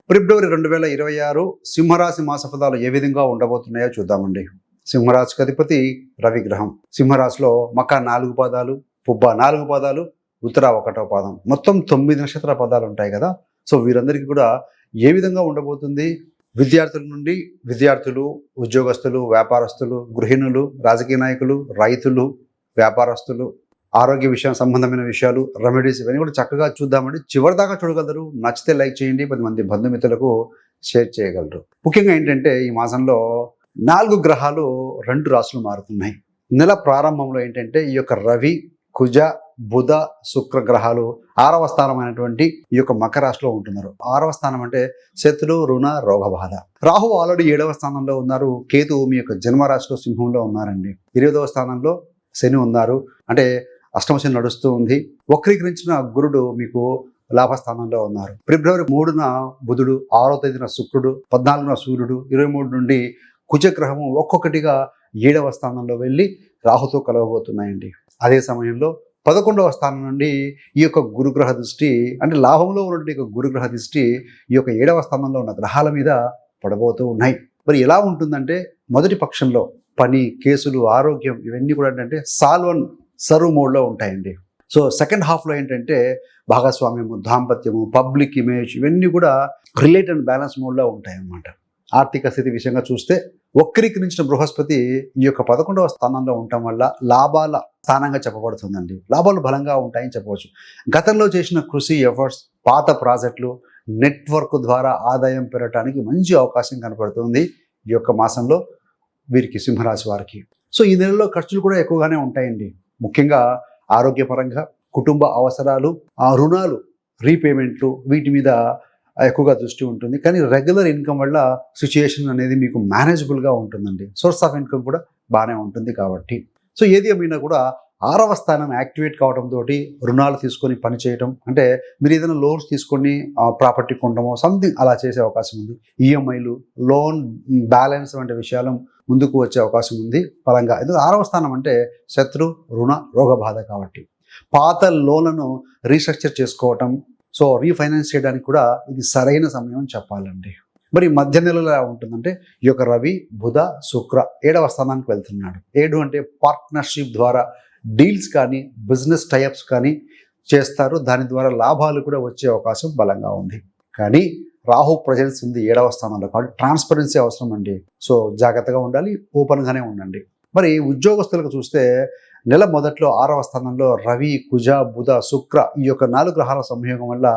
ఫిబ్రవరి 2026 సింహరాశి మాస ఫలాలు ఏ విధంగా ఉండబోతున్నాయో చూద్దామండి. సింహరాశికి అధిపతి రవి గ్రహం. సింహరాశిలో మక 4 పాదాలు, పుబ్బ 4 పాదాలు, ఉత్తర 1వ పాదం. మొత్తం 9 నక్షత్ర పదాలు ఉంటాయి కదా. సో వీరందరికీ కూడా ఏ విధంగా ఉండబోతుంది? విద్యార్థుల నుండి విద్యార్థులు, ఉద్యోగస్తులు, వ్యాపారస్తులు, గృహిణులు, రాజకీయ నాయకులు, రైతులు, వ్యాపారస్తులు, ఆరోగ్య విషయం సంబంధమైన విషయాలు, రెమెడీస్ ఇవన్నీ కూడా చక్కగా చూద్దామండి. చివరి దాకా చూడగలరు. నచ్చితే లైక్ చేయండి, 10 మంది బంధుమిత్రులకు షేర్ చేయగలరు. ముఖ్యంగా ఏంటంటే ఈ మాసంలో 4 గ్రహాలు 2 రాశులు మారుతున్నాయి. నెల ప్రారంభంలో ఏంటంటే ఈ యొక్క రవి, కుజ, బుధ, శుక్ర గ్రహాలు 6వ స్థానమైనటువంటి ఈ యొక్క మకర రాశిలో ఉంటున్నారు. 6వ స్థానం అంటే శత్రు, రుణ, రోగ బాధ. రాహు ఆల్రెడీ 7వ స్థానంలో ఉన్నారు. కేతు మీ యొక్క జన్మరాశిలో సింహంలో ఉన్నారండి. 8వ స్థానంలో శని ఉన్నారు. అంటే అష్టమ శని నడుస్తూ ఉంది. వక్రీకరించిన గురుడు మీకు లాభస్థానంలో ఉన్నారు. ఫిబ్రవరి 3న బుధుడు, 6వ తేదీన శుక్రుడు, 14న సూర్యుడు, 23 నుండి కుజగ్రహము ఒక్కొక్కటిగా 7వ స్థానంలో వెళ్ళి రాహుతో కలవబోతున్నాయండి. అదే సమయంలో 11వ స్థానం నుండి ఈ యొక్క గురుగ్రహ దృష్టి, అంటే లాభంలో ఉన్నటువంటి యొక్క గురుగ్రహ దృష్టి ఈ యొక్క 7వ స్థానంలో ఉన్న గ్రహాల మీద పడబోతూ ఉన్నాయి. మరి ఎలా ఉంటుందంటే మొదటి పక్షంలో పని, కేసులు, ఆరోగ్యం ఇవన్నీ కూడా ఏంటంటే సర్వ్ మోడ్లో ఉంటాయండి. సో సెకండ్ హాఫ్లో ఏంటంటే భాగస్వామ్యము, దాంపత్యము, పబ్లిక్ ఇమేజ్ ఇవన్నీ కూడా రిలేట్ అండ్ బ్యాలెన్స్ మోడ్లో ఉంటాయన్నమాట. ఆర్థిక స్థితి విషయంగా చూస్తే వక్రీకరించిన బృహస్పతి ఈ యొక్క 11వ స్థానంలో ఉండటం వల్ల లాభాల స్థానంగా చెప్పబడుతుందండి. లాభాలు బలంగా ఉంటాయని చెప్పవచ్చు. గతంలో చేసిన కృషి, ఎఫర్ట్స్, పాత ప్రాజెక్టులు, నెట్వర్క్ ద్వారా ఆదాయం పెరగడానికి మంచి అవకాశం కనపడుతుంది ఈ యొక్క మాసంలో వీరికి, సింహరాశి వారికి. సో ఈ నెలలో ఖర్చులు కూడా ఎక్కువగానే ఉంటాయండి. ముఖ్యంగా ఆరోగ్యపరంగా, కుటుంబ అవసరాలు, రుణాలు, రీపేమెంట్లు వీటి మీద ఎక్కువగా దృష్టి ఉంటుంది. కానీ రెగ్యులర్ ఇన్కమ్ వల్ల సిచ్యుయేషన్ అనేది మీకు మేనేజబుల్గా ఉంటుందండి. సోర్స్ ఆఫ్ ఇన్కమ్ కూడా బాగానే ఉంటుంది కాబట్టి. సో ఏది ఏమైనా కూడా 6వ స్థానం యాక్టివేట్ కావడంతో రుణాలు తీసుకొని పని చేయటం, అంటే మీరు ఏదైనా లోన్స్ తీసుకొని ప్రాపర్టీ కొనడమో సంథింగ్ అలా చేసే అవకాశం ఉంది. ఈఎంఐలు, లోన్ బ్యాలెన్స్ వంటి విషయాలు ముందుకు వచ్చే అవకాశం ఉంది పరంగా. ఎందుకంటే 6వ స్థానం అంటే శత్రు, రుణ, రోగ బాధ కాబట్టి పాత లోన్లను రీస్ట్రక్చర్ చేసుకోవటం, సో రీఫైనాన్స్ చేయడానికి కూడా ఇది సరైన సమయం చెప్పాలండి. మరి మధ్య నెలలో ఎలా ఉంటుందంటే ఈ యొక్క రవి, బుధ, శుక్ర 7వ స్థానానికి వెళ్తున్నాడు. 7 అంటే పార్ట్నర్షిప్ ద్వారా డీల్స్ కానీ, బిజినెస్ టైఅప్స్ కానీ చేస్తారు. దాని ద్వారా లాభాలు కూడా వచ్చే అవకాశం బలంగా ఉంది. కానీ రాహు ప్రజెన్స్ ఉంది 7వ స్థానంలో కాబట్టి ట్రాన్స్పరెన్సీ అవసరం అండి. సో జాగ్రత్తగా ఉండాలి, ఓపెన్గానే ఉండండి. మరి ఉద్యోగస్తులకు చూస్తే నెల మొదట్లో 6వ స్థానంలో రవి, కుజ, బుధ, శుక్ర ఈ యొక్క 4 గ్రహాల సంయోగం వల్ల